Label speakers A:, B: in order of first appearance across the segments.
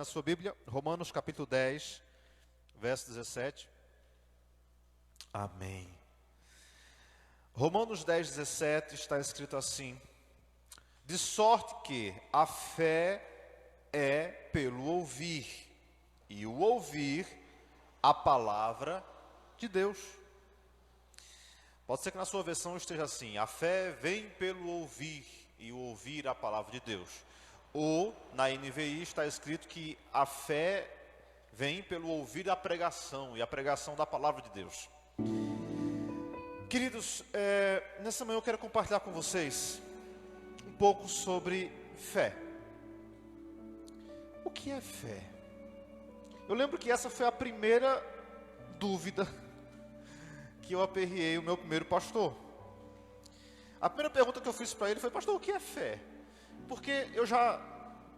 A: Na sua Bíblia, Romanos capítulo 10, verso 17. Amém. Romanos 10, 17 está escrito assim: de sorte que a fé é pelo ouvir, e o ouvir a palavra de Deus. Pode ser que na sua versão esteja assim: a fé vem pelo ouvir, e o ouvir a palavra de Deus. Ou, na NVI está escrito que a fé vem pelo ouvir a pregação, e a pregação da palavra de Deus. Queridos, nessa manhã eu quero compartilhar com vocês um pouco sobre fé. O que é fé? Eu lembro que essa foi a primeira dúvida que eu aperreei o meu primeiro pastor. A primeira pergunta que eu fiz para ele foi: pastor, o que é fé? Porque eu já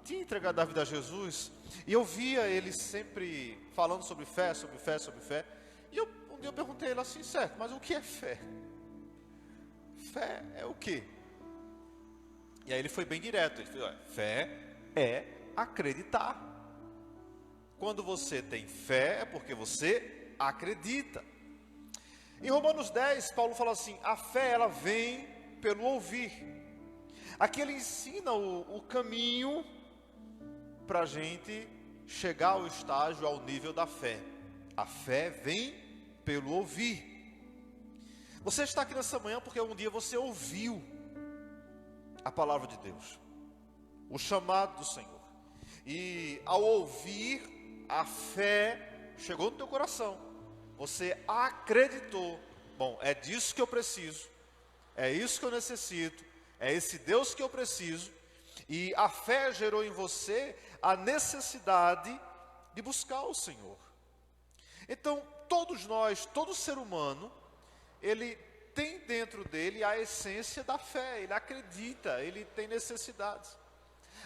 A: tinha entregado a vida a Jesus, e eu via ele sempre falando sobre fé, sobre fé, sobre fé. E um dia eu perguntei a ele assim: certo, mas o que é fé? Fé é o quê? E aí ele foi bem direto, ele falou: fé é acreditar. Quando você tem fé, é porque você acredita. Em Romanos 10, Paulo fala assim: a fé ela vem pelo ouvir. Aqui ele ensina o caminho para a gente chegar ao estágio, ao nível da fé. A fé vem pelo ouvir. Você está aqui nessa manhã porque um dia você ouviu a palavra de Deus, o chamado do Senhor. E ao ouvir, a fé chegou no teu coração. Você acreditou: bom, é disso que eu preciso, é isso que eu necessito, é esse Deus que eu preciso. E a fé gerou em você a necessidade de buscar o Senhor. Então, todos nós, todo ser humano, ele tem dentro dele a essência da fé. Ele acredita, ele tem necessidades.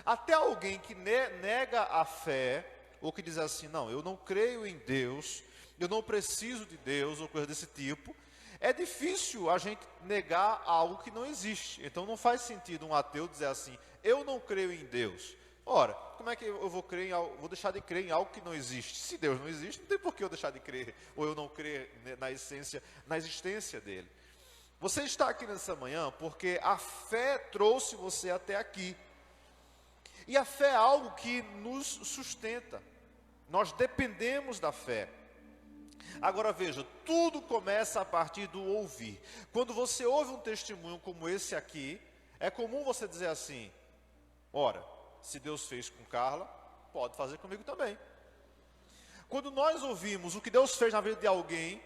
A: Até alguém que nega a fé, ou que diz assim: não, eu não creio em Deus, eu não preciso de Deus, ou coisa desse tipo. É difícil a gente negar algo que não existe. Então não faz sentido um ateu dizer assim: eu não creio em Deus. Ora, como é que eu vou crer em algo, vou deixar de crer em algo que não existe? Se Deus não existe, não tem por que eu deixar de crer, ou eu não crer na essência, na existência dele. Você está aqui nessa manhã porque a fé trouxe você até aqui. E a fé é algo que nos sustenta. Nós dependemos da fé. Agora veja, tudo começa a partir do ouvir. Quando você ouve um testemunho como esse aqui, é comum você dizer assim: ora, se Deus fez com Carla, pode fazer comigo também. Quando nós ouvimos o que Deus fez na vida de alguém,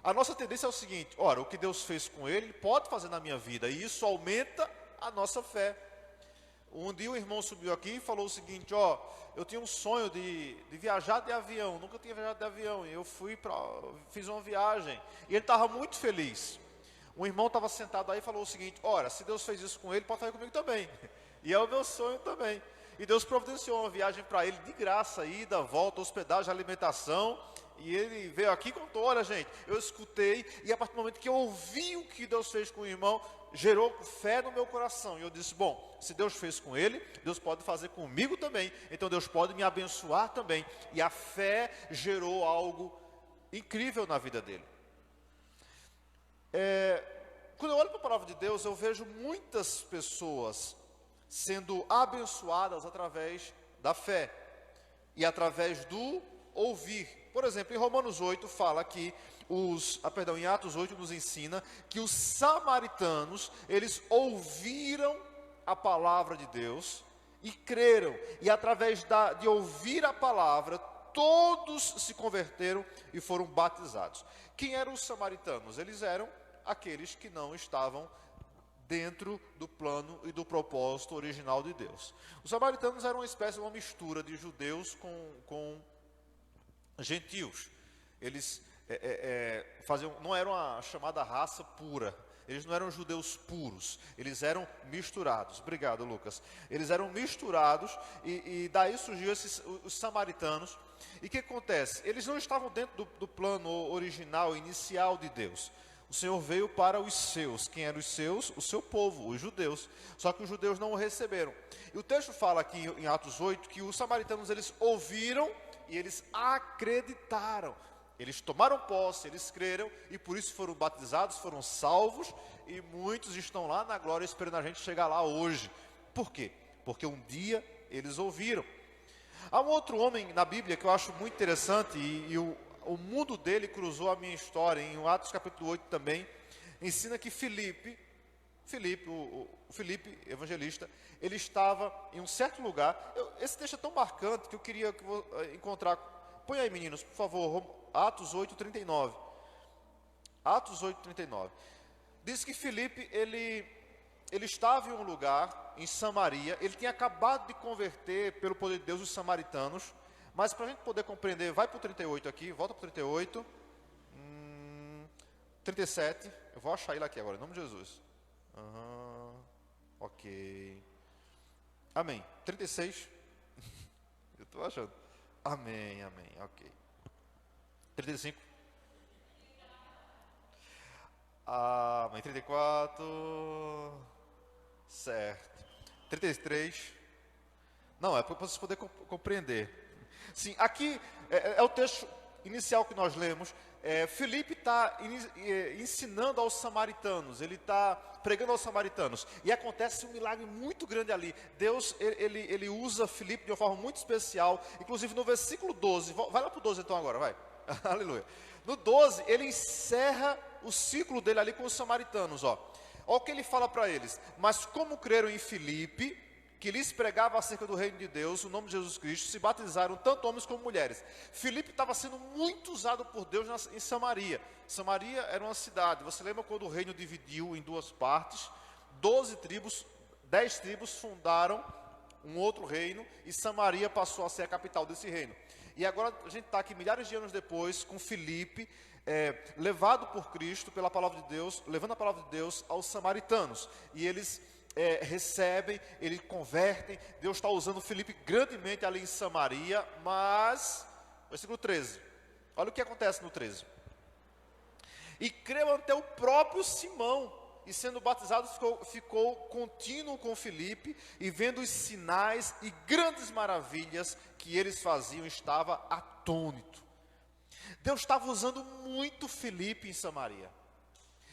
A: a nossa tendência é o seguinte: ora, o que Deus fez com ele, pode fazer na minha vida. E isso aumenta a nossa fé. Um dia um irmão subiu aqui e falou o seguinte: eu tinha um sonho de viajar de avião, nunca tinha viajado de avião, e eu fiz uma viagem, e ele estava muito feliz. Um irmão estava sentado aí e falou o seguinte: ora, se Deus fez isso com ele, pode fazer comigo também. E é o meu sonho também. E Deus providenciou uma viagem para ele de graça, ida, volta, hospedagem, alimentação. E ele veio aqui e contou: olha gente, eu escutei, e a partir do momento que eu ouvi o que Deus fez com o irmão, gerou fé no meu coração. E eu disse: bom, se Deus fez com ele, Deus pode fazer comigo também. Então Deus pode me abençoar também. E a fé gerou algo incrível na vida dele. Quando eu olho para a palavra de Deus, eu vejo muitas pessoas sendo abençoadas através da fé e através do ouvir. Por exemplo, em Romanos 8 fala que em Atos 8 nos ensina que os samaritanos, eles ouviram a palavra de Deus e creram. E através de ouvir a palavra, todos se converteram e foram batizados. Quem eram os samaritanos? Eles eram aqueles que não estavam dentro do plano e do propósito original de Deus. Os samaritanos eram uma mistura de judeus com gentios. Eles não eram a chamada raça pura. Eles não eram judeus puros. Eles eram misturados. Obrigado, Lucas. Eles eram misturados e daí surgiu os samaritanos. E o que acontece? Eles não estavam dentro do plano original, inicial de Deus. O Senhor veio para os seus. Quem eram os seus? O seu povo, os judeus. Só que os judeus não o receberam. E o texto fala aqui em Atos 8 que os samaritanos, eles ouviram e eles acreditaram. Eles tomaram posse, eles creram e por isso foram batizados, foram salvos. E muitos estão lá na glória esperando a gente chegar lá hoje. Por quê? Porque um dia eles ouviram. Há um outro homem na Bíblia que eu acho muito interessante e o mundo dele cruzou a minha história. Em Atos capítulo 8 também, ensina que Filipe, evangelista, ele estava em um certo lugar. Esse texto é tão marcante que eu queria encontrar. Põe aí, meninos, por favor, Atos 8, 39. Atos 8, 39. Diz que Filipe, ele estava em um lugar, em Samaria. Ele tinha acabado de converter, pelo poder de Deus, os samaritanos. Mas para a gente poder compreender, vai para o 38 aqui, volta para o 38, 37, eu vou achar ele aqui agora, em nome de Jesus. Ok. Amém. 36, eu estou achando. Amém, ok. 35. Amém. 34, certo. 33, não, é para vocês poderem compreender. Sim, aqui é o texto inicial que nós lemos. Filipe está ensinando aos samaritanos, ele está pregando aos samaritanos, e acontece um milagre muito grande ali. Deus, ele usa Filipe de uma forma muito especial, inclusive no versículo 12, vai lá para o 12 então agora, vai, aleluia. No 12, ele encerra o ciclo dele ali com os samaritanos, ó o que ele fala para eles: mas como creram em Filipe, que lhes pregava acerca do reino de Deus, o nome de Jesus Cristo, se batizaram tanto homens como mulheres. Filipe estava sendo muito usado por Deus em Samaria. Samaria era uma cidade. Você lembra quando o reino dividiu em duas partes? 10 tribos fundaram um outro reino e Samaria passou a ser a capital desse reino. E agora a gente está aqui milhares de anos depois com Filipe, levado por Cristo pela palavra de Deus, levando a palavra de Deus aos samaritanos. E eles recebem, eles convertem. Deus está usando Filipe grandemente ali em Samaria. Mas, versículo 13, olha o que acontece no 13. E creu até o próprio Simão, e sendo batizado ficou contínuo com Filipe, e vendo os sinais e grandes maravilhas que eles faziam, estava atônito. Deus estava usando muito Filipe em Samaria.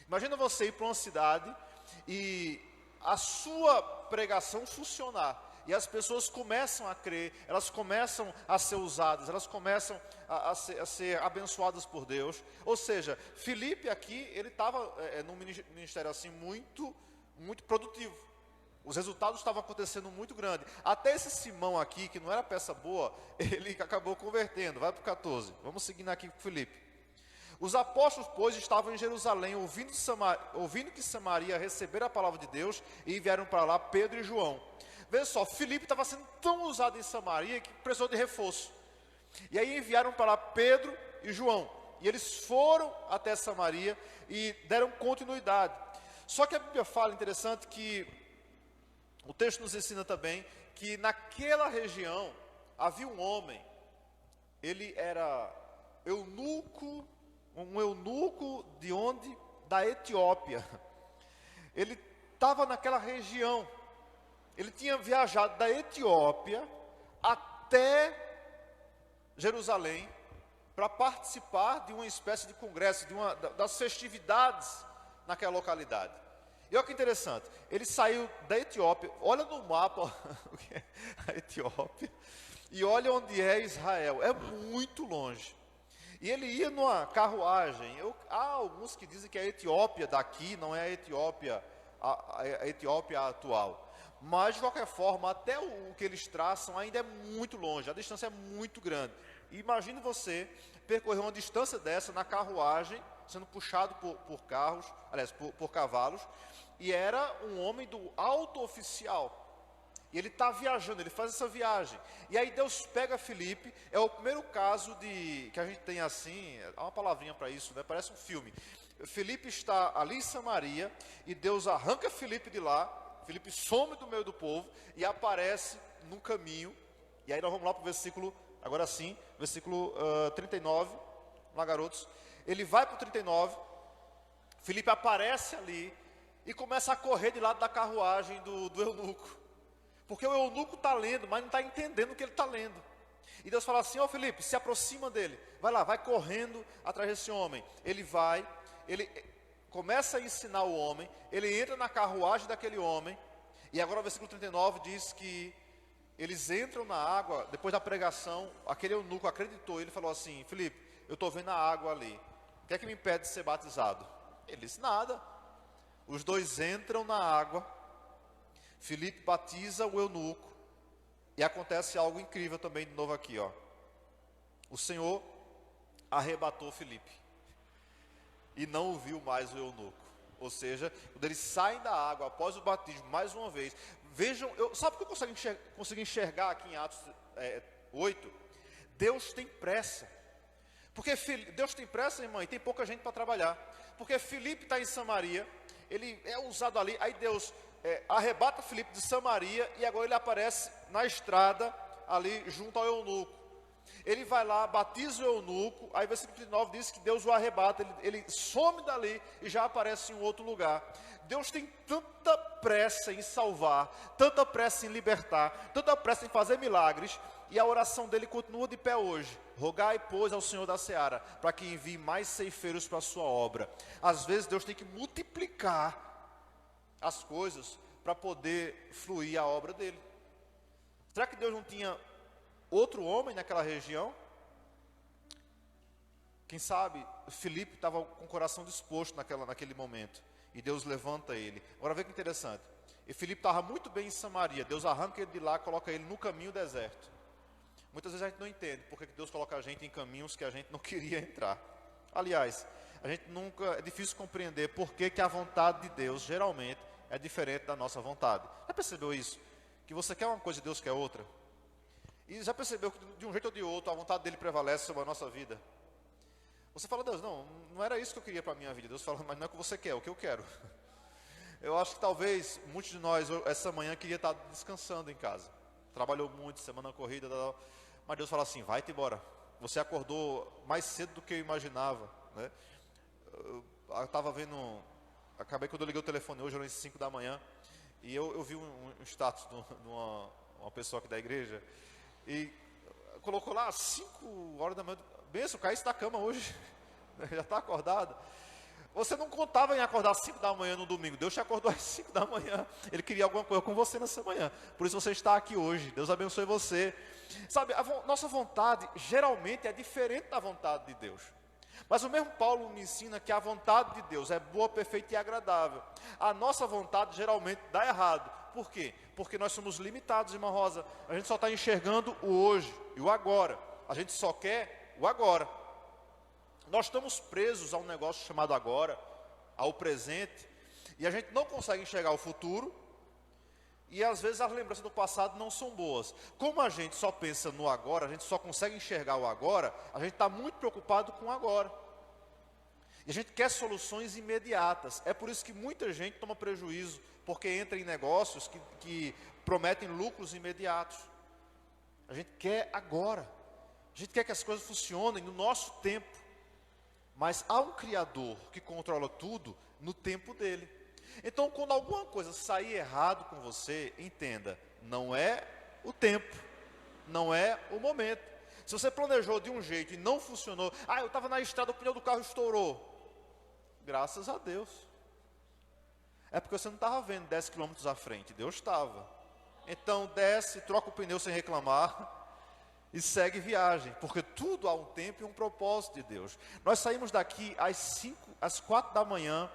A: Imagina você ir para uma cidade e a sua pregação funcionar, e as pessoas começam a crer, elas começam a ser usadas, elas começam a ser abençoadas por Deus. Ou seja, Filipe aqui, ele estava num ministério assim muito produtivo. Os resultados estavam acontecendo muito grande. Até esse Simão aqui, que não era peça boa, ele acabou convertendo. Vai para o 14, vamos seguindo aqui com Filipe. Os apóstolos, pois, estavam em Jerusalém, ouvindo que Samaria recebera a palavra de Deus, e enviaram para lá Pedro e João. Veja só, Filipe estava sendo tão usado em Samaria que precisou de reforço. E aí enviaram para lá Pedro e João. E eles foram até Samaria e deram continuidade. Só que a Bíblia fala, interessante, que o texto nos ensina também que naquela região havia um homem. Ele era um eunuco de onde? Da Etiópia. Ele estava naquela região. Ele tinha viajado da Etiópia até Jerusalém para participar de uma espécie de congresso, das festividades naquela localidade. E olha que interessante, ele saiu da Etiópia, olha no mapa o que é a Etiópia, e olha onde é Israel, é muito longe. E ele ia numa carruagem. Há alguns que dizem que a Etiópia daqui não é a Etiópia atual. Mas, de qualquer forma, até o que eles traçam ainda é muito longe, a distância é muito grande. E imagine você percorrer uma distância dessa na carruagem, sendo puxado por carros, aliás, por cavalos, e era um homem do alto oficial. E ele está viajando, ele faz essa viagem. E aí Deus pega Filipe, é o primeiro caso que a gente tem assim, há uma palavrinha para isso, né? Parece um filme. Filipe está ali em Samaria, e Deus arranca Filipe de lá. Filipe some do meio do povo e aparece no caminho. E aí nós vamos lá para o versículo, agora sim, versículo 39, lá garotos. Ele vai para o 39, Filipe aparece ali e começa a correr de lado da carruagem do eunuco. Porque o eunuco está lendo, mas não está entendendo o que ele está lendo. E Deus fala assim: ó Filipe, se aproxima dele. Vai lá, vai correndo atrás desse homem. Ele vai, ele começa a ensinar o homem. Ele entra na carruagem daquele homem. E agora o versículo 39 diz que eles entram na água. Depois da pregação, aquele eunuco acreditou. Ele falou assim: Filipe, eu estou vendo a água ali. O que é que me impede de ser batizado? Ele disse: nada. Os dois entram na água. Filipe batiza o eunuco. E acontece algo incrível também de novo aqui, ó. O Senhor arrebatou Filipe e não o viu mais o eunuco. Ou seja, quando eles saem da água após o batismo, mais uma vez, vejam, sabe o que eu consigo enxergar aqui em Atos 8? Deus tem pressa. Porque Deus tem pressa, irmã, e tem pouca gente para trabalhar. Porque Filipe está em Samaria, ele é usado ali, aí Deus arrebata Filipe de Samaria e agora ele aparece na estrada ali junto ao eunuco. Ele vai lá, batiza o eunuco, aí versículo 39 diz que Deus o arrebata, ele some dali e já aparece em outro lugar. Deus tem tanta pressa em salvar, tanta pressa em libertar, tanta pressa em fazer milagres, e a oração dele continua de pé hoje: rogai, pois, ao Senhor da seara, para que envie mais ceifeiros para a sua obra. Às vezes Deus tem que multiplicar as coisas para poder fluir a obra dele. Será que Deus não tinha outro homem naquela região? Quem sabe Filipe estava com o coração disposto naquele momento, e Deus levanta ele. Agora vê que interessante, e Filipe estava muito bem em Samaria. Deus arranca ele de lá, coloca ele no caminho deserto. Muitas vezes a gente não entende porque que Deus coloca a gente em caminhos que a gente não queria entrar. Aliás, a gente é difícil compreender por que a vontade de Deus geralmente é diferente da nossa vontade. Já percebeu isso? Que você quer uma coisa e Deus quer outra? E já percebeu que de um jeito ou de outro a vontade dele prevalece sobre a nossa vida? Você fala: Deus, não era isso que eu queria para a minha vida. Deus fala: mas não é o que você quer, é o que eu quero. Eu acho que talvez muitos de nós essa manhã queria estar descansando em casa. Trabalhou muito, semana corrida, mas Deus fala assim: vai-te embora. Você acordou mais cedo do que eu imaginava, né? Eu estava vendo, acabei quando eu liguei o telefone hoje, eram 5 da manhã, e eu vi um status de uma pessoa aqui da igreja, e colocou lá 5 horas da manhã: benção, caísse da cama hoje, já está acordado. Você não contava em acordar às 5 da manhã no domingo. Deus te acordou às 5 da manhã. Ele queria alguma coisa com você nessa manhã. Por isso você está aqui hoje. Deus abençoe você. Sabe, nossa vontade geralmente é diferente da vontade de Deus. Mas o mesmo Paulo me ensina que a vontade de Deus é boa, perfeita e agradável. A nossa vontade geralmente dá errado. Por quê? Porque nós somos limitados, irmã Rosa. A gente só está enxergando o hoje e o agora. A gente só quer o agora. Nós estamos presos a um negócio chamado agora, ao presente, e a gente não consegue enxergar o futuro, e às vezes as lembranças do passado não são boas. Como a gente só pensa no agora, a gente só consegue enxergar o agora, a gente está muito preocupado com o agora. E a gente quer soluções imediatas. É por isso que muita gente toma prejuízo, porque entra em negócios que prometem lucros imediatos. A gente quer agora. A gente quer que as coisas funcionem no nosso tempo. Mas há um Criador que controla tudo no tempo dele. Então, quando alguma coisa sair errado com você, entenda: não é o tempo, não é o momento. Se você planejou de um jeito e não funcionou, eu estava na estrada, o pneu do carro estourou. Graças a Deus. É porque você não estava vendo 10 quilômetros à frente, Deus estava. Então desce, troca o pneu sem reclamar e segue viagem, porque tudo há um tempo e um propósito de Deus. Nós saímos daqui às 4 da manhã,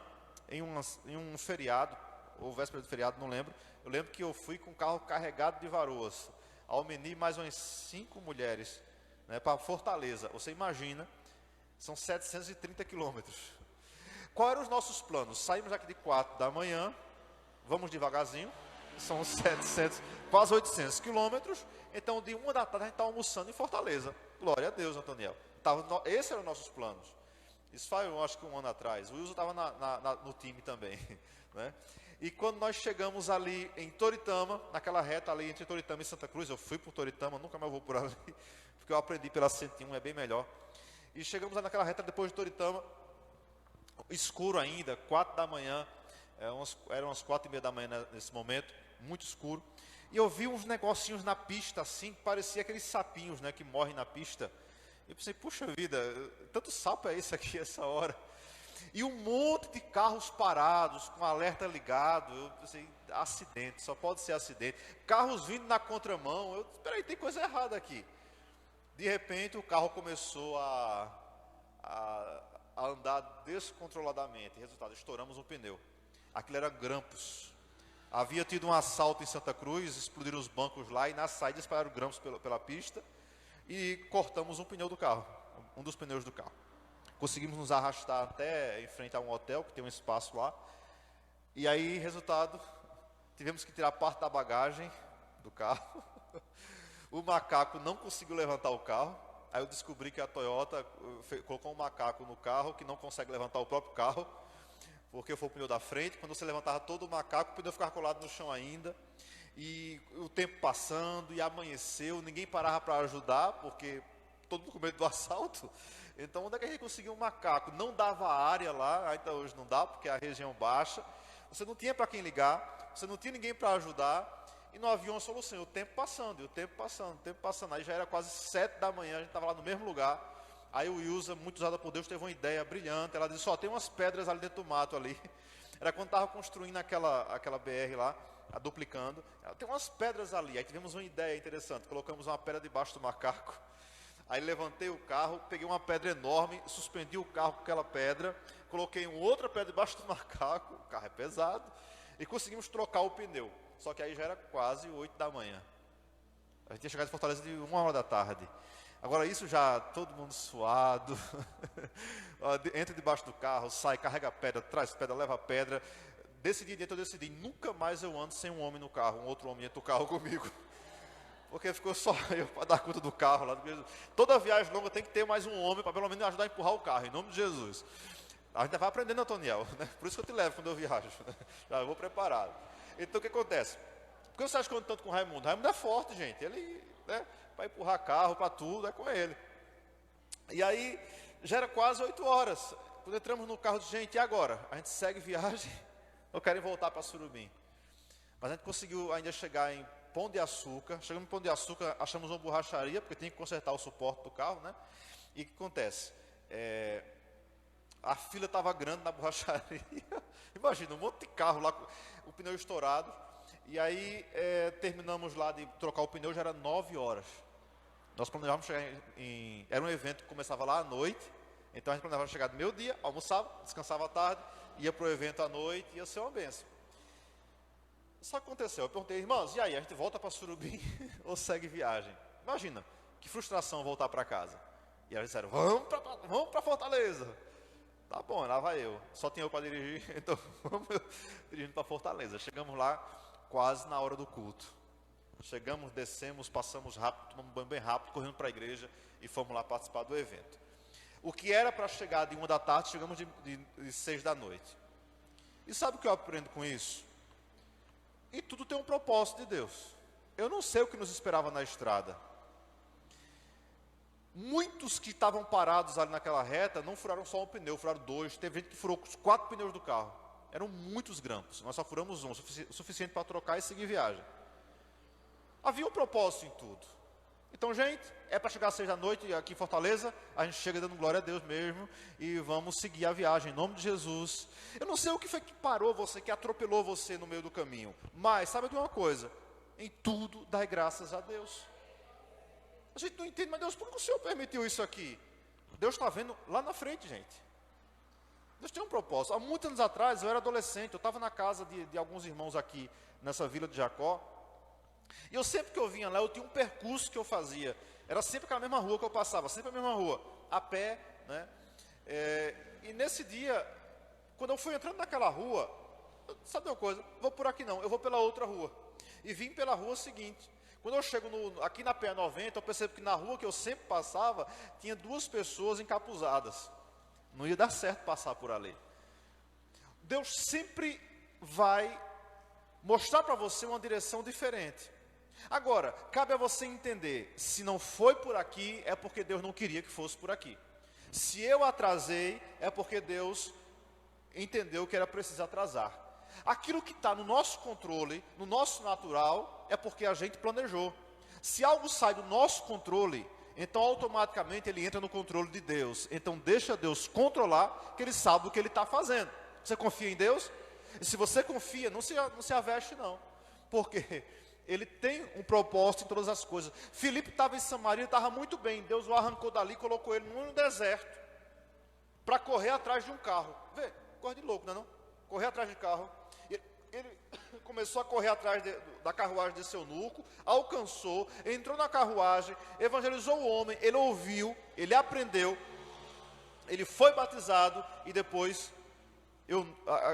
A: em um feriado, ou véspera de feriado, não lembro. Eu lembro que eu fui com o carro carregado de varoas, Almeni mais umas 5 mulheres, né, para Fortaleza. Você imagina, são 730 quilômetros. Quais eram os nossos planos? Saímos daqui de 4 da manhã, vamos devagarzinho, são 700, quase 800 quilômetros. Então, de 1 da tarde, a gente está almoçando em Fortaleza. Glória a Deus, Antoniel. Esses eram os nossos planos. Isso faz, eu acho que 1 ano atrás. O Wilson estava no time também, né? E quando nós chegamos ali em Toritama, naquela reta ali entre Toritama e Santa Cruz, eu fui por Toritama, nunca mais vou por ali, porque eu aprendi pela 101, é bem melhor. E chegamos lá naquela reta depois de Toritama, escuro ainda, 4 da manhã, eram umas 4:30 da manhã nesse momento, muito escuro. E eu vi uns negocinhos na pista assim, que parecia aqueles sapinhos, né, que morrem na pista. Eu pensei, puxa vida, tanto sapo é esse aqui essa hora? E um monte de carros parados, com alerta ligado. Eu pensei, acidente, só pode ser acidente. Carros vindo na contramão. Espera aí, tem coisa errada aqui. De repente o carro começou a andar descontroladamente. Resultado, estouramos um pneu. Aquilo era grampos. Havia tido um assalto em Santa Cruz, explodiram os bancos lá e na saída espalharam grampos pela pista e cortamos um pneu do carro, um dos pneus do carro. Conseguimos nos arrastar até em frente a um hotel, que tem um espaço lá. E aí, resultado, tivemos que tirar parte da bagagem do carro. O macaco não conseguiu levantar o carro. Aí eu descobri que a Toyota colocou um macaco no carro que não consegue levantar o próprio carro, porque foi o pneu da frente. Quando você levantava todo o macaco, o pneu ficava colado no chão ainda. E o tempo passando, e amanheceu, ninguém parava para ajudar, porque todo mundo com medo do assalto. Então, onde é que a gente conseguiu um macaco? Não dava área lá, ainda hoje não dá, porque é a região baixa. Você não tinha para quem ligar, você não tinha ninguém para ajudar, e não havia uma solução. E o tempo passando, e o tempo passando, o tempo passando. Aí já era quase 7 da manhã, a gente estava lá no mesmo lugar. Aí o Ilza, muito usada por Deus, teve uma ideia brilhante. Ela disse, só tem umas pedras ali dentro do mato ali. Era quando estava construindo aquela BR lá, duplicando. Tem umas pedras ali. Aí tivemos uma ideia interessante, colocamos uma pedra debaixo do macaco. Aí levantei o carro, peguei uma pedra enorme, suspendi o carro com aquela pedra, coloquei uma outra pedra debaixo do macaco, o carro é pesado, e conseguimos trocar o pneu. Só que aí já era quase 8 da manhã. A gente ia chegar de Fortaleza de 1 hora da tarde. Agora isso já, todo mundo suado, entra debaixo do carro, sai, carrega a pedra, traz pedra, leva a pedra. Desse dia em diante eu decidi, nunca mais eu ando sem um homem no carro, um outro homem entra no carro comigo. Porque ficou só eu para dar conta do carro lá. Toda viagem longa tem que ter mais um homem para pelo menos ajudar a empurrar o carro, em nome de Jesus. A gente vai aprendendo, Antoniel, né? Por isso que eu te levo quando eu viajo. Já vou preparado. Então o que acontece? Por que você acha que eu ando tanto com o Raimundo? O Raimundo é forte, gente. Ele, né, para empurrar carro, para tudo, é com ele. E aí, já era quase 8 horas. Quando entramos no carro, gente, e agora? A gente segue viagem ou querem voltar para Surubim? Mas a gente conseguiu ainda chegar em Pão de Açúcar. Chegamos em Pão de Açúcar, achamos uma borracharia, porque tem que consertar o suporte do carro, né? E o que acontece? A fila estava grande na borracharia. Imagina, um monte de carro lá, o pneu estourado. E aí terminamos lá de trocar o pneu, já era 9 horas. Nós planejávamos chegar era um evento que começava lá à noite. Então a gente planejava chegar no meio-dia, almoçava, descansava à tarde, ia para o evento à noite, ia ser uma benção. Só que aconteceu, eu perguntei, irmãos, e aí, a gente volta para Surubim ou segue viagem? Imagina, que frustração voltar para casa. E eles disseram, vamos para Fortaleza. Tá bom, lá vai eu. Só tinha eu para dirigir, então vamos dirigindo para Fortaleza. Chegamos lá quase na hora do culto. Chegamos, descemos, passamos rápido, tomamos banho bem rápido, correndo para a igreja e fomos lá participar do evento. O que era para chegar de 1 da tarde, chegamos de 6 da noite. E sabe o que eu aprendo com isso? E tudo tem um propósito de Deus. Eu não sei o que nos esperava na estrada. Muitos que estavam parados ali naquela reta não furaram só um pneu, furaram 2. Teve gente que furou os 4 pneus do carro. Eram muitos grampos. Nós só furamos um, o suficiente para trocar e seguir viagem. Havia um propósito em tudo. Então, gente, é para chegar às 6 da noite aqui em Fortaleza, a gente chega dando glória a Deus mesmo e vamos seguir a viagem em nome de Jesus. Eu não sei o que foi que parou você, que atropelou você no meio do caminho, mas sabe de uma coisa? Em tudo dai graças a Deus. A gente não entende, mas Deus, por que o Senhor permitiu isso aqui? Deus está vendo lá na frente, gente. Deus tem um propósito. Há muitos anos atrás, eu era adolescente, eu estava na casa de alguns irmãos aqui, nessa vila de Jacó. E eu sempre que eu vinha lá, eu tinha um percurso que eu fazia. Era sempre aquela mesma rua que eu passava, sempre a mesma rua, a pé, né? E nesse dia, quando eu fui entrando naquela rua, sabe uma coisa? Vou por aqui não, eu vou pela outra rua. E vim pela rua seguinte. Quando eu chego aqui na PA 90, eu percebo que na rua que eu sempre passava, tinha 2 pessoas encapuzadas. Não ia dar certo passar por ali. Deus sempre vai mostrar para você uma direção diferente. Agora, cabe a você entender, se não foi por aqui, é porque Deus não queria que fosse por aqui. Se eu atrasei, é porque Deus entendeu que era preciso atrasar. Aquilo que está no nosso controle, no nosso natural, é porque a gente planejou. Se algo sai do nosso controle, então automaticamente ele entra no controle de Deus. Então deixa Deus controlar, que Ele sabe o que Ele está fazendo. Você confia em Deus? E se você confia, não se aveste não. Porque Ele tem um propósito em todas as coisas. Filipe estava em Samaria, estava muito bem. Deus o arrancou dali e colocou ele no deserto. Para correr atrás de um carro. Vê, corre de louco, não é não? Correr atrás de carro. Ele começou a correr atrás da carruagem desse eunuco, alcançou, entrou na carruagem, evangelizou o homem, ele ouviu, ele aprendeu, ele foi batizado e depois,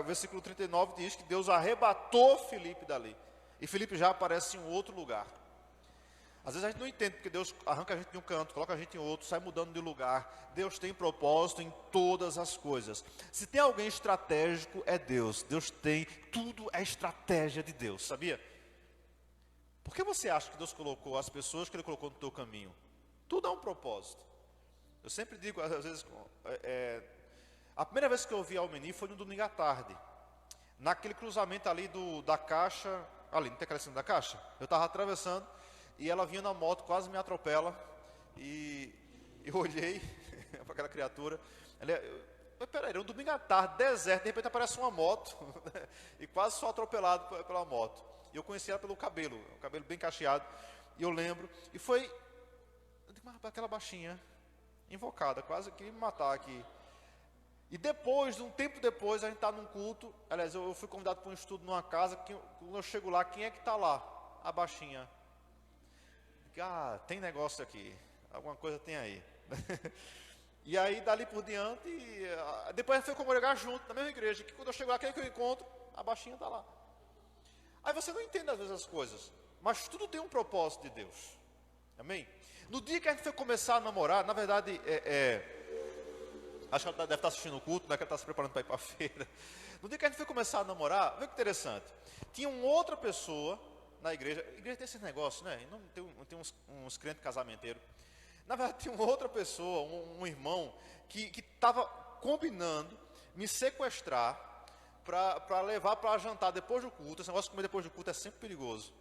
A: versículo 39 diz que Deus arrebatou Filipe dali. E Filipe já aparece em um outro lugar. Às vezes a gente não entende, porque Deus arranca a gente de um canto, coloca a gente em outro, sai mudando de lugar. Deus tem propósito em todas as coisas. Se tem alguém estratégico, é Deus. Deus tem, tudo é estratégia de Deus, sabia? Por que você acha que Deus colocou as pessoas que Ele colocou no teu caminho? Tudo é um propósito. Eu sempre digo, às vezes, a primeira vez que eu vi Almeni foi no domingo à tarde. Naquele cruzamento ali da Caixa, ali, não tem aquela cena da Caixa? Eu estava atravessando. E ela vinha na moto, quase me atropela. E eu olhei para aquela criatura. Mas peraí, era um domingo à tarde, deserto, de repente aparece uma moto. E quase sou atropelado pela moto. E eu conheci ela pelo cabelo, o cabelo bem cacheado. E eu lembro. E foi, eu digo, mas aquela baixinha, invocada, quase queria me matar aqui. E depois, um tempo depois, a gente está num culto. Aliás, eu fui convidado para um estudo numa casa. Quando eu chego lá, quem é que está lá? A baixinha. Tem negócio aqui, alguma coisa tem aí. E aí, dali por diante, depois a gente foi congregar junto, na mesma igreja, que quando eu chego lá, quem é que eu encontro? A baixinha está lá. Aí você não entende às vezes as coisas, mas tudo tem um propósito de Deus. Amém? No dia que a gente foi começar a namorar, na verdade, acho que ela deve estar assistindo o culto, né, que ela está se preparando para ir para a feira. No dia que a gente foi começar a namorar, vê que interessante, tinha uma outra pessoa na igreja. A igreja tem esse negócio, né? Não tem uns crentes casamenteiros. Na verdade, tinha uma outra pessoa, um irmão, que estava combinando me sequestrar para levar para jantar depois do culto. Esse negócio de comer depois do culto é sempre perigoso.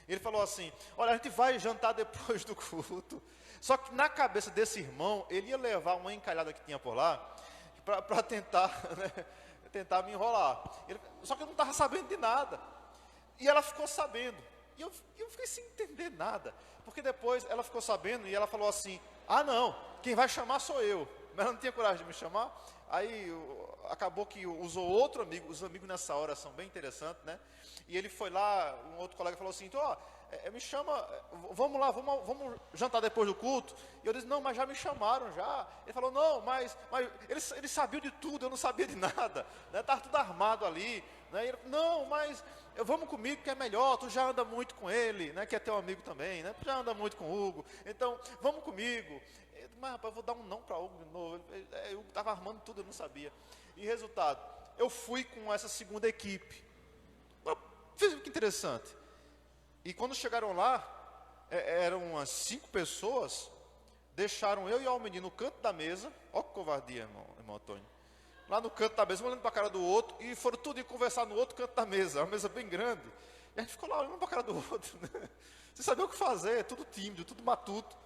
A: Ele falou assim, olha, a gente vai jantar depois do culto. Só que na cabeça desse irmão, ele ia levar uma encalhada que tinha por lá, para tentar, né, tentar me enrolar. Só que eu não estava sabendo de nada. E ela ficou sabendo. E eu fiquei sem entender nada. Porque depois ela ficou sabendo e ela falou assim, não, quem vai chamar sou eu. Mas ela não tinha coragem de me chamar. Aí acabou que usou outro amigo. Os amigos nessa hora são bem interessantes, né? E ele foi lá, um outro colega falou assim, me chama, vamos lá, vamos jantar depois do culto. E eu disse, não, mas já me chamaram já. Ele falou, não, mas ele sabia de tudo, eu não sabia de nada, né? Estava tudo armado ali, né? Ele, não, mas vamos comigo que é melhor, tu já anda muito com ele, né? Que é teu amigo também, né? Tu já anda muito com o Hugo, então vamos comigo. Eu disse, mas rapaz, eu vou dar um não para o Hugo de novo. Eu estava armando tudo, eu não sabia. E resultado, eu fui com essa segunda equipe. Veja que interessante. E quando chegaram lá, eram umas 5 pessoas, deixaram eu e o Almeni no canto da mesa. Olha que covardia, irmão Antônio. Lá no canto da mesa, um olhando para a cara do outro, e foram tudo ir conversar no outro canto da mesa, uma mesa bem grande. E a gente ficou lá olhando para a cara do outro, né? Sem saber o que fazer, tudo tímido, tudo matuto.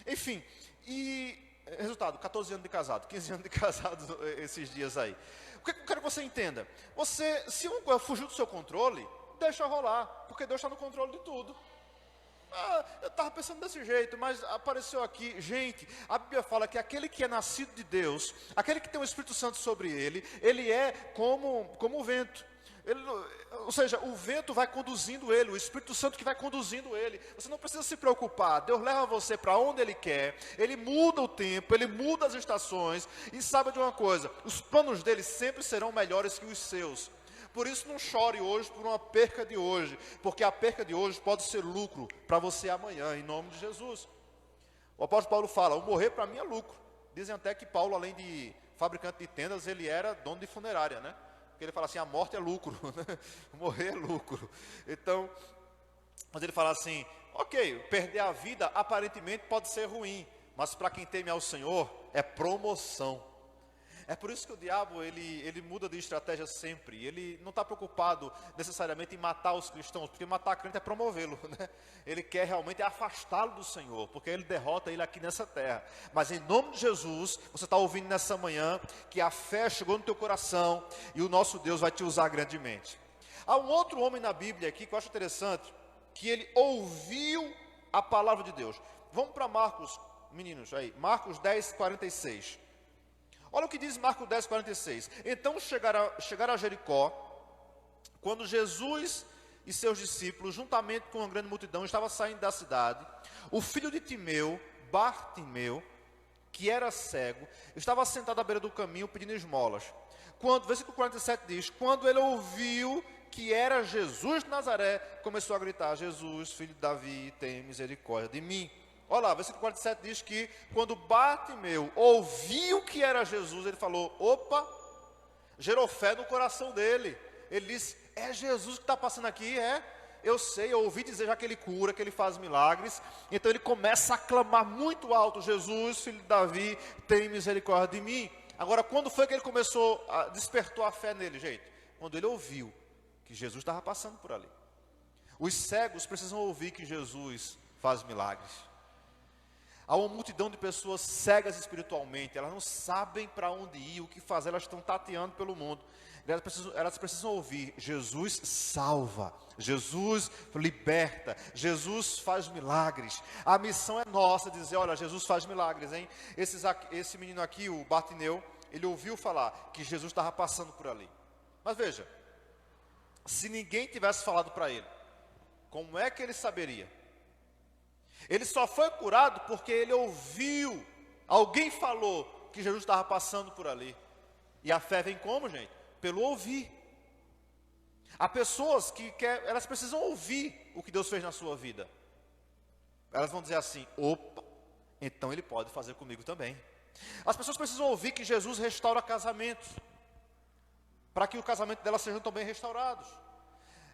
A: Enfim, e resultado, 14 anos de casado, 15 anos de casado esses dias aí. O que eu quero que você entenda? Se uma coisa fugiu do seu controle, deixa rolar, porque Deus está no controle de tudo. Eu estava pensando desse jeito, mas apareceu aqui, gente, a Bíblia fala que aquele que é nascido de Deus, aquele que tem o Espírito Santo sobre ele é como o vento. Ou seja, o vento vai conduzindo ele, o Espírito Santo que vai conduzindo ele. Você não precisa se preocupar, Deus leva você para onde Ele quer, Ele muda o tempo, Ele muda as estações, e sabe de uma coisa, os planos dele sempre serão melhores que os seus. Por isso não chore hoje por uma perca de hoje, porque a perca de hoje pode ser lucro para você amanhã, em nome de Jesus. O apóstolo Paulo fala, o morrer para mim é lucro. Dizem até que Paulo, além de fabricante de tendas, ele era dono de funerária, né? Porque ele fala assim, a morte é lucro, né? Morrer é lucro. Então, mas ele fala assim, ok, perder a vida aparentemente pode ser ruim, mas para quem teme ao Senhor é promoção. É por isso que o diabo, ele muda de estratégia sempre. Ele não está preocupado necessariamente em matar os cristãos, porque matar crente é promovê-lo, né? Ele quer realmente afastá-lo do Senhor, porque ele derrota ele aqui nessa terra. Mas em nome de Jesus, você está ouvindo nessa manhã, que a fé chegou no teu coração, e o nosso Deus vai te usar grandemente. Há um outro homem na Bíblia aqui, que eu acho interessante, que ele ouviu a palavra de Deus. Vamos para Marcos, meninos, aí, Marcos 10, 46. Olha o que diz Marcos 10, 46. Então chegaram a Jericó, quando Jesus e seus discípulos, juntamente com uma grande multidão, estavam saindo da cidade. O filho de Timeu, Bartimeu, que era cego, estava sentado à beira do caminho pedindo esmolas. Versículo 47 diz, quando ele ouviu que era Jesus de Nazaré, começou a gritar, Jesus, filho de Davi, tem misericórdia de mim. Olha lá, versículo 47 diz que quando Bartimeu ouviu que era Jesus, ele falou, opa, gerou fé no coração dele. Ele disse, é Jesus que está passando aqui, é? Eu sei, eu ouvi dizer já que ele cura, que ele faz milagres. Então ele começa a clamar muito alto, Jesus, filho de Davi, tem misericórdia de mim. Agora, quando foi que ele despertou a fé nele, gente? Quando ele ouviu que Jesus estava passando por ali. Os cegos precisam ouvir que Jesus faz milagres. Há uma multidão de pessoas cegas espiritualmente, elas não sabem para onde ir, o que fazer, elas estão tateando pelo mundo. Elas precisam ouvir, Jesus salva, Jesus liberta, Jesus faz milagres. A missão é nossa, dizer, olha, Jesus faz milagres, hein? Esse menino aqui, o Bartimeu, ele ouviu falar que Jesus estava passando por ali. Mas veja, se ninguém tivesse falado para ele, como é que ele saberia? Ele só foi curado porque ele ouviu, alguém falou que Jesus estava passando por ali. E a fé vem como, gente? Pelo ouvir. Há pessoas elas precisam ouvir o que Deus fez na sua vida. Elas vão dizer assim, opa, então Ele pode fazer comigo também. As pessoas precisam ouvir que Jesus restaura casamentos, para que o casamento delas sejam também restaurados.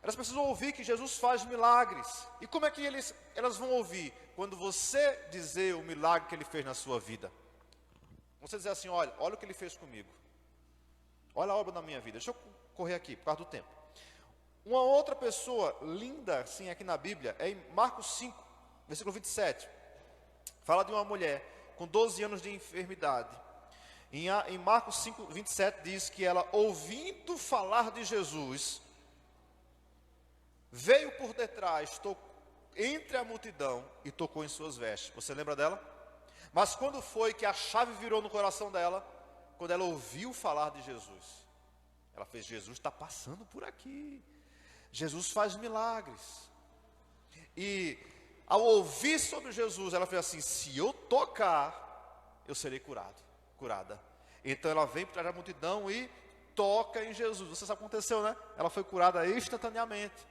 A: Elas precisam ouvir que Jesus faz milagres. E como é que elas vão ouvir? Quando você dizer o milagre que Ele fez na sua vida. Você dizer assim, olha o que Ele fez comigo. Olha a obra na minha vida. Deixa eu correr aqui, por causa do tempo. Uma outra pessoa linda, assim, aqui na Bíblia, é em Marcos 5, versículo 27. Fala de uma mulher com 12 anos de enfermidade. Em Marcos 5, 27 diz que ela, ouvindo falar de Jesus, veio por detrás, entre a multidão e tocou em suas vestes. Você lembra dela? Mas quando foi que a chave virou no coração dela? Quando ela ouviu falar de Jesus. Ela fez, Jesus está passando por aqui. Jesus faz milagres. E ao ouvir sobre Jesus, ela fez assim, se eu tocar, eu serei curada. Então ela vem por trás da multidão e toca em Jesus. Você sabe o que aconteceu, né? Ela foi curada instantaneamente.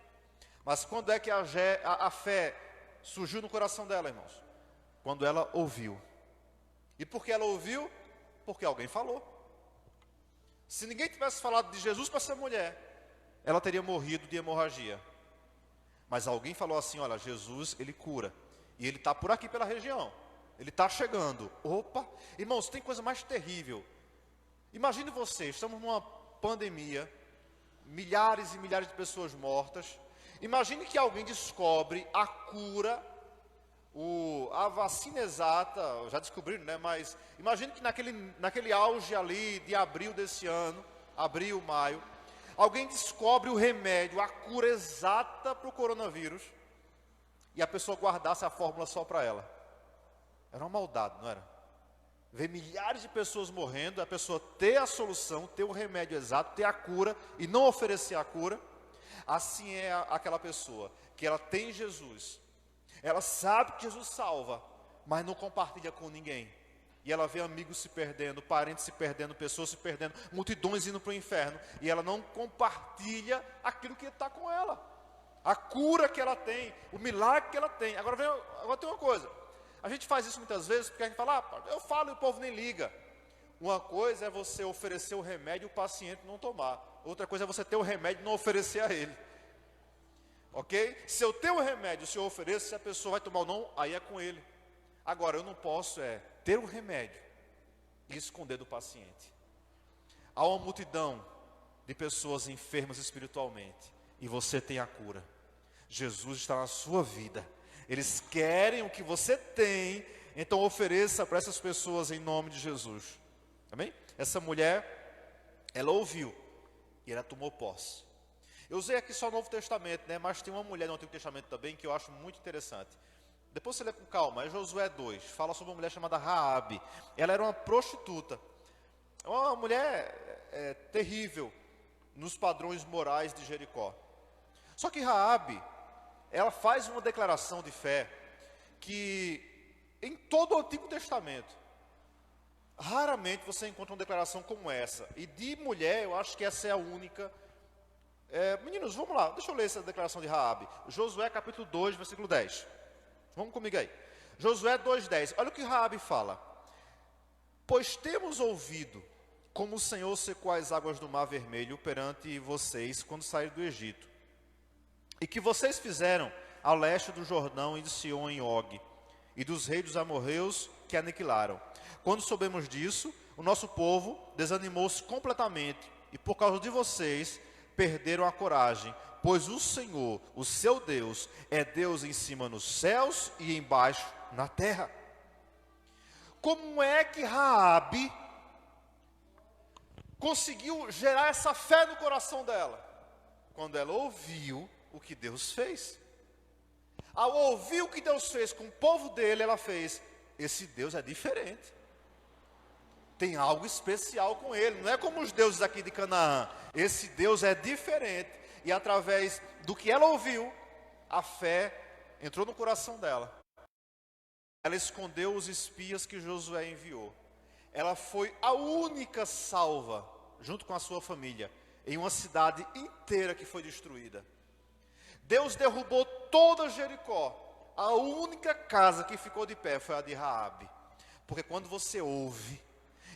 A: Mas quando é que a fé surgiu no coração dela, irmãos? Quando ela ouviu. E por que ela ouviu? Porque alguém falou. Se ninguém tivesse falado de Jesus para essa mulher, ela teria morrido de hemorragia. Mas alguém falou assim, olha, Jesus, Ele cura. E Ele está por aqui pela região. Ele está chegando. Opa! Irmãos, tem coisa mais terrível. Imagine você, estamos numa pandemia, milhares e milhares de pessoas mortas. Imagine que alguém descobre a cura, a vacina exata, já descobriram, né? Mas imagine que naquele auge ali de abril desse ano, abril, maio, alguém descobre o remédio, a cura exata para o coronavírus, e a pessoa guardasse a fórmula só para ela. Era uma maldade, não era? Ver milhares de pessoas morrendo, a pessoa ter a solução, ter o remédio exato, ter a cura e não oferecer a cura. Assim é aquela pessoa que ela tem Jesus, ela sabe que Jesus salva, mas não compartilha com ninguém. E ela vê amigos se perdendo, parentes se perdendo, pessoas se perdendo, multidões indo para o inferno, e ela não compartilha aquilo que está com ela, a cura que ela tem, o milagre que ela tem. Agora tem uma coisa, a gente faz isso muitas vezes porque a gente fala, eu falo e o povo nem liga. Uma coisa é você oferecer o remédio e o paciente não tomar. Outra coisa é você ter o remédio e não oferecer a ele. Ok? Se eu tenho o remédio, se eu ofereço, se a pessoa vai tomar ou não, aí é com ele. Agora, eu não posso ter o remédio e esconder do paciente. há uma multidão de pessoas enfermas espiritualmente e você tem a cura. Jesus está na sua vida. Eles querem o que você tem, então ofereça para essas pessoas em nome de Jesus. Amém? Essa mulher, ela ouviu e ela tomou posse. Eu usei aqui só o Novo Testamento, né? Mas tem uma mulher no Antigo Testamento também que eu acho muito interessante. Depois você lê com calma, é Josué 2, fala sobre uma mulher chamada Raabe. Ela era uma prostituta, uma mulher terrível nos padrões morais de Jericó. Só que Raabe, ela faz uma declaração de fé que em todo o Antigo Testamento, raramente você encontra uma declaração como essa. E de mulher, eu acho que essa é a única. Meninos, vamos lá, deixa eu ler essa declaração de Raabe. Josué capítulo 2, versículo 10. Vamos comigo aí. Josué 2,10. Olha o que Raabe fala. Pois temos ouvido como o Senhor secou as águas do Mar Vermelho perante vocês quando saíram do Egito. E que vocês fizeram ao leste do Jordão e de Sion em Og, e dos reis dos amorreus que aniquilaram. Quando soubemos disso, o nosso povo desanimou-se completamente, e por causa de vocês, perderam a coragem, pois o Senhor, o seu Deus, é Deus em cima nos céus e embaixo na terra. Como é que Raabe conseguiu gerar essa fé no coração dela? Quando ela ouviu o que Deus fez. Ao ouvir o que Deus fez com o povo dele, ela fez: esse Deus é diferente. Tem algo especial com ele. Não é como os deuses aqui de Canaã. Esse Deus é diferente. E através do que ela ouviu, a fé entrou no coração dela. Ela escondeu os espias que Josué enviou. Ela foi a única salva, junto com a sua família, em uma cidade inteira que foi destruída. Deus derrubou toda Jericó. A única casa que ficou de pé foi a de Raabe. Porque quando você ouve,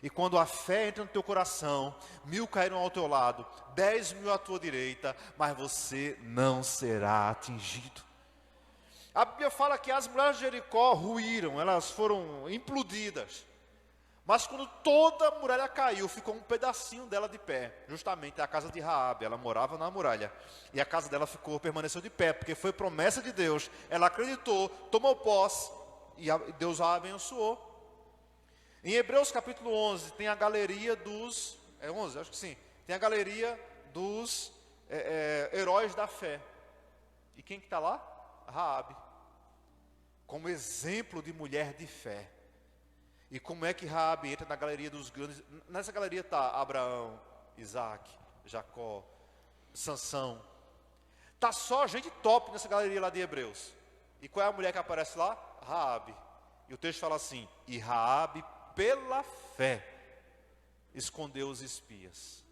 A: e quando a fé entra no teu coração, 1000 cairão ao teu lado, 10.000 à tua direita, mas você não será atingido. A Bíblia fala que as muralhas de Jericó ruíram, elas foram implodidas. Mas quando toda a muralha caiu, ficou um pedacinho dela de pé. Justamente a casa de Raabe, ela morava na muralha. E a casa dela permaneceu de pé, porque foi promessa de Deus. Ela acreditou, tomou posse, e Deus a abençoou. Em Hebreus capítulo 11, tem a galeria dos... 11? Acho que sim. Tem a galeria dos heróis da fé. E quem que está lá? Raabe. Como exemplo de mulher de fé. E como é que Raabe entra na galeria dos grandes? Nessa galeria está Abraão, Isaac, Jacó, Sansão. Está só gente top nessa galeria lá de Hebreus. E qual é a mulher que aparece lá? Raabe. E o texto fala assim: e Raabe, pela fé, escondeu os espias.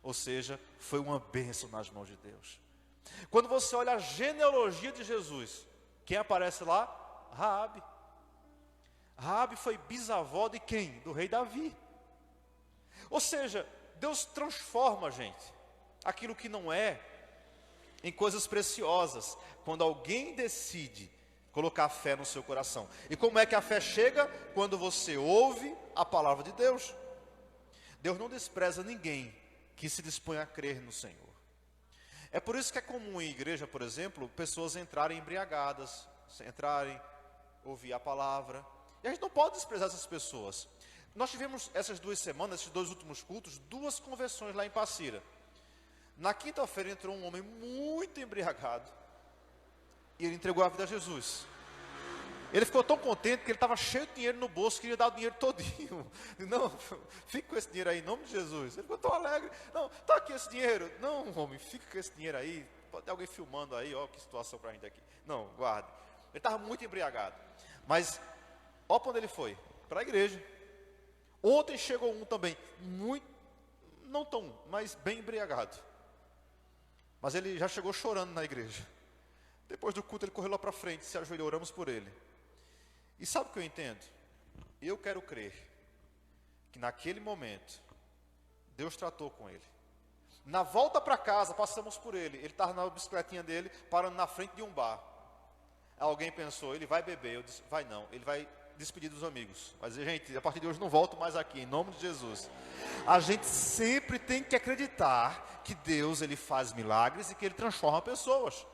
A: Ou seja, foi uma bênção nas mãos de Deus. Quando você olha a genealogia de Jesus, quem aparece lá? Raabe. Raabe foi bisavó de quem? Do rei Davi. Ou seja, Deus transforma, gente, aquilo que não é, em coisas preciosas, quando alguém decide colocar fé no seu coração. E como é que a fé chega? Quando você ouve a palavra de Deus. Deus não despreza ninguém que se dispõe a crer no Senhor. É por isso que é comum em igreja, por exemplo, pessoas entrarem embriagadas, ouvir a palavra. E a gente não pode desprezar essas pessoas. Nós tivemos essas 2 semanas, esses 2 últimos cultos, 2 conversões lá em Passira. Na quinta-feira entrou um homem muito embriagado e ele entregou a vida a Jesus. Ele ficou tão contente que ele estava cheio de dinheiro no bolso, queria dar o dinheiro todinho. Não, fica com esse dinheiro aí, em nome de Jesus. Ele ficou tão alegre. Não, está aqui esse dinheiro. Não, homem, fica com esse dinheiro aí. Pode ter alguém filmando aí, ó, que situação para a gente aqui. Não, guarde. Ele estava muito embriagado. Mas, ó para onde ele foi? Para a igreja. Ontem chegou um também, muito, não tão, mas bem embriagado. Mas ele já chegou chorando na igreja. Depois do culto ele correu lá para frente, se ajoelhou, oramos por ele. E sabe o que eu entendo? Eu quero crer que naquele momento Deus tratou com ele. Na volta para casa passamos por ele. Ele estava na bicicletinha dele, parando na frente de um bar. Alguém pensou, ele vai beber. Eu disse, vai não, ele vai despedir dos amigos. Vai dizer, gente, a partir de hoje não volto mais aqui, em nome de Jesus. A gente sempre tem que acreditar que Deus, Ele faz milagres e que Ele transforma pessoas.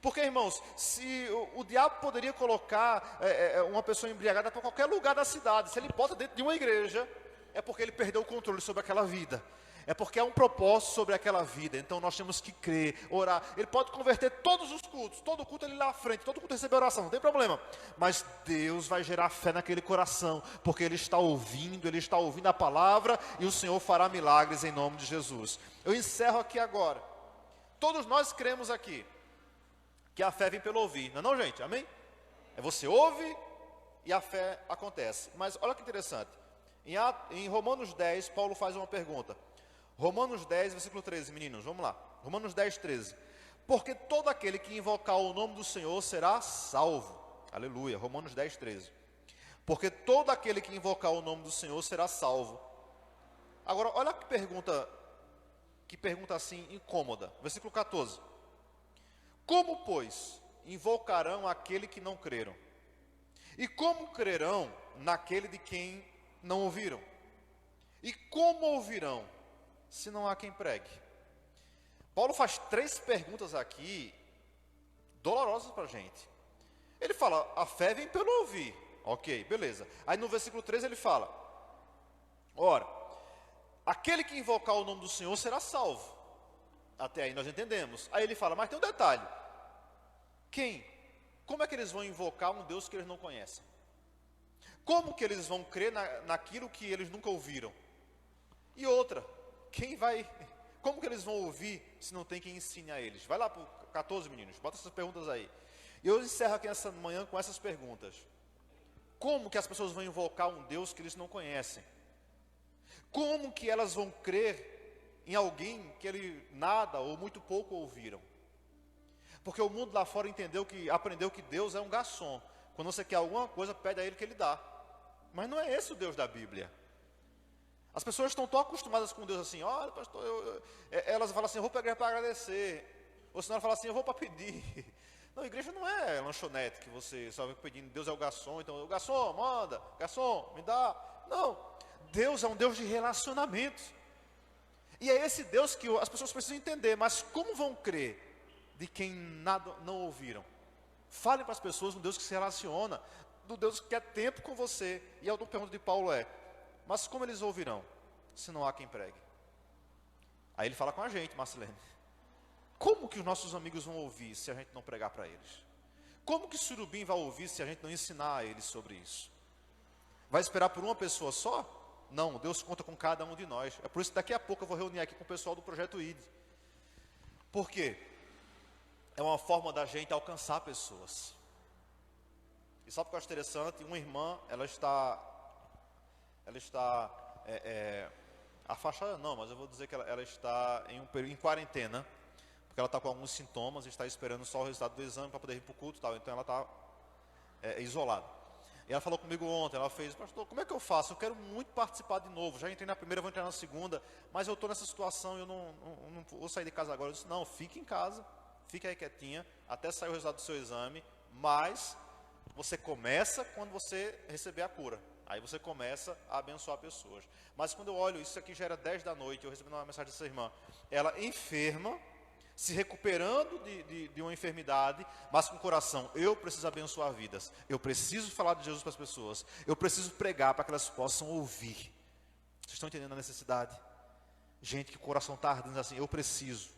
A: Porque, irmãos, se o diabo poderia colocar uma pessoa embriagada para qualquer lugar da cidade, se ele bota dentro de uma igreja, é porque ele perdeu o controle sobre aquela vida. É porque há um propósito sobre aquela vida. Então nós temos que crer, orar. Ele pode converter todos os cultos, todo culto ele lá à frente, todo culto receber oração, não tem problema. Mas Deus vai gerar fé naquele coração, porque ele está ouvindo a palavra, e o Senhor fará milagres em nome de Jesus. Eu encerro aqui agora. Todos nós cremos aqui que a fé vem pelo ouvir, não é não, gente? Amém? É você ouve e a fé acontece. Mas olha que interessante. Em Romanos 10, Paulo faz uma pergunta. Romanos 10, versículo 13, meninos, vamos lá. Romanos 10, 13. Porque todo aquele que invocar o nome do Senhor será salvo. Aleluia. Romanos 10, 13. Porque todo aquele que invocar o nome do Senhor será salvo. Agora, olha que pergunta assim incômoda. Versículo 14. Como, pois, invocarão aquele que não creram? E como crerão naquele de quem não ouviram? E como ouvirão, se não há quem pregue? Paulo faz 3 perguntas aqui, dolorosas para a gente. Ele fala, a fé vem pelo ouvir. Ok, beleza. Aí no versículo 13 ele fala, ora, aquele que invocar o nome do Senhor será salvo. Até aí nós entendemos. Aí ele fala, mas tem um detalhe. Quem? Como é que eles vão invocar um Deus que eles não conhecem? Como que eles vão crer naquilo que eles nunca ouviram? E outra, como que eles vão ouvir se não tem quem ensine a eles? Vai lá para o 14, meninos, bota essas perguntas aí. E eu encerro aqui essa manhã com essas perguntas. Como que as pessoas vão invocar um Deus que eles não conhecem? Como que elas vão crer em alguém que ele nada ou muito pouco ouviram? Porque o mundo lá fora aprendeu que Deus é um garçom. Quando você quer alguma coisa, pede a Ele que Ele dá. Mas não é esse o Deus da Bíblia. As pessoas estão tão acostumadas com Deus assim, olha, pastor, elas falam assim, eu vou para a igreja para agradecer. Ou senão ela fala assim, eu vou para pedir. Não, a igreja não é lanchonete que você só vai pedindo, Deus é o garçom, então, o garçom, manda, garçom, me dá. Não, Deus é um Deus de relacionamento. E é esse Deus que as pessoas precisam entender, mas como vão crer de quem nada não ouviram? Falem para as pessoas um Deus que se relaciona, do Deus que quer tempo com você. E a outra pergunta de Paulo mas como eles ouvirão, se não há quem pregue? Aí ele fala com a gente, Marcelene. Como que os nossos amigos vão ouvir se a gente não pregar para eles? Como que Surubim vai ouvir se a gente não ensinar a eles sobre isso? Vai esperar por uma pessoa só? Não, Deus conta com cada um de nós. É por isso que daqui a pouco eu vou reunir aqui com o pessoal do Projeto ID. Por quê? É uma forma da gente alcançar pessoas. E sabe o que eu acho interessante? Uma irmã, ela está afastada não, mas eu vou dizer que ela está em um período em quarentena, porque ela está com alguns sintomas e está esperando só o resultado do exame para poder ir para o culto e tal, então ela está isolada. E ela falou comigo ontem, ela fez, pastor, como é que eu faço? Eu quero muito participar de novo, já entrei na primeira, vou entrar na segunda, mas eu estou nessa situação, eu não vou sair de casa agora. Eu disse, não, fique em casa, fique aí quietinha, até sair o resultado do seu exame, mas você começa quando você receber a cura. Aí você começa a abençoar pessoas. Mas quando eu olho, isso aqui já era 10 da noite, eu recebi uma mensagem dessa irmã, ela enferma, se recuperando de uma enfermidade, mas com o coração, eu preciso abençoar vidas, eu preciso falar de Jesus para as pessoas, eu preciso pregar para que elas possam ouvir. Vocês estão entendendo a necessidade? Gente que o coração está ardendo assim, eu preciso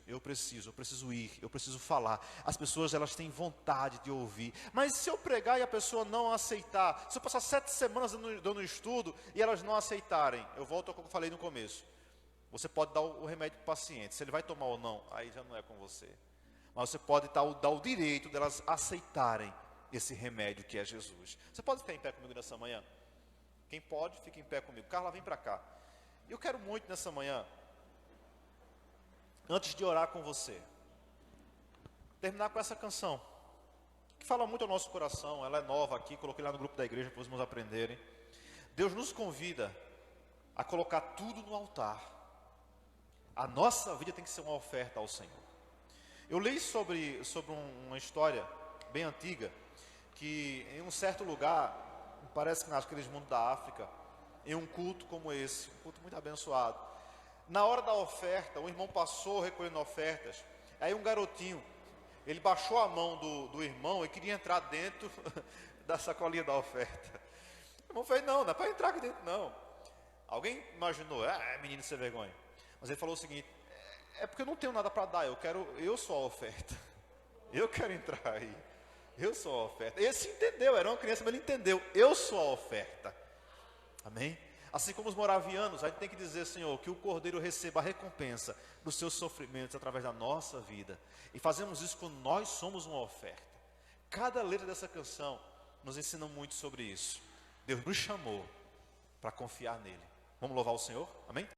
A: ir, eu preciso falar. As pessoas, elas têm vontade de ouvir. Mas se eu pregar e a pessoa não aceitar, se eu passar 7 semanas dando estudo e elas não aceitarem, eu volto ao que eu falei no começo. Você pode dar o remédio para o paciente, se ele vai tomar ou não, aí já não é com você. Mas você pode dar o direito delas aceitarem esse remédio que é Jesus. Você pode ficar em pé comigo nessa manhã? Quem pode, fica em pé comigo. Carla, vem para cá. Eu quero muito nessa manhã, antes de orar com você, terminar com essa canção, que fala muito ao nosso coração. Ela é nova aqui, coloquei lá no grupo da igreja para os irmãos aprenderem. Deus nos convida a colocar tudo no altar. A nossa vida tem que ser uma oferta ao Senhor. Eu li sobre uma história bem antiga, que em um certo lugar, um parece que naqueles mundos da África, em um culto como esse, um culto muito abençoado. Na hora da oferta, o irmão passou recolhendo ofertas, aí um garotinho, ele baixou a mão do irmão e queria entrar dentro da sacolinha da oferta. O irmão fez, não dá para entrar aqui dentro não. Alguém imaginou, menino sem vergonha. Mas ele falou o seguinte, é porque eu não tenho nada para dar, eu sou a oferta. Eu quero entrar aí. Eu sou a oferta. Esse entendeu, era uma criança, mas ele entendeu. Eu sou a oferta. Amém? Assim como os moravianos, a gente tem que dizer, Senhor, que o Cordeiro receba a recompensa dos seus sofrimentos através da nossa vida. E fazemos isso quando nós somos uma oferta. Cada letra dessa canção nos ensina muito sobre isso. Deus nos chamou para confiar nele. Vamos louvar o Senhor? Amém?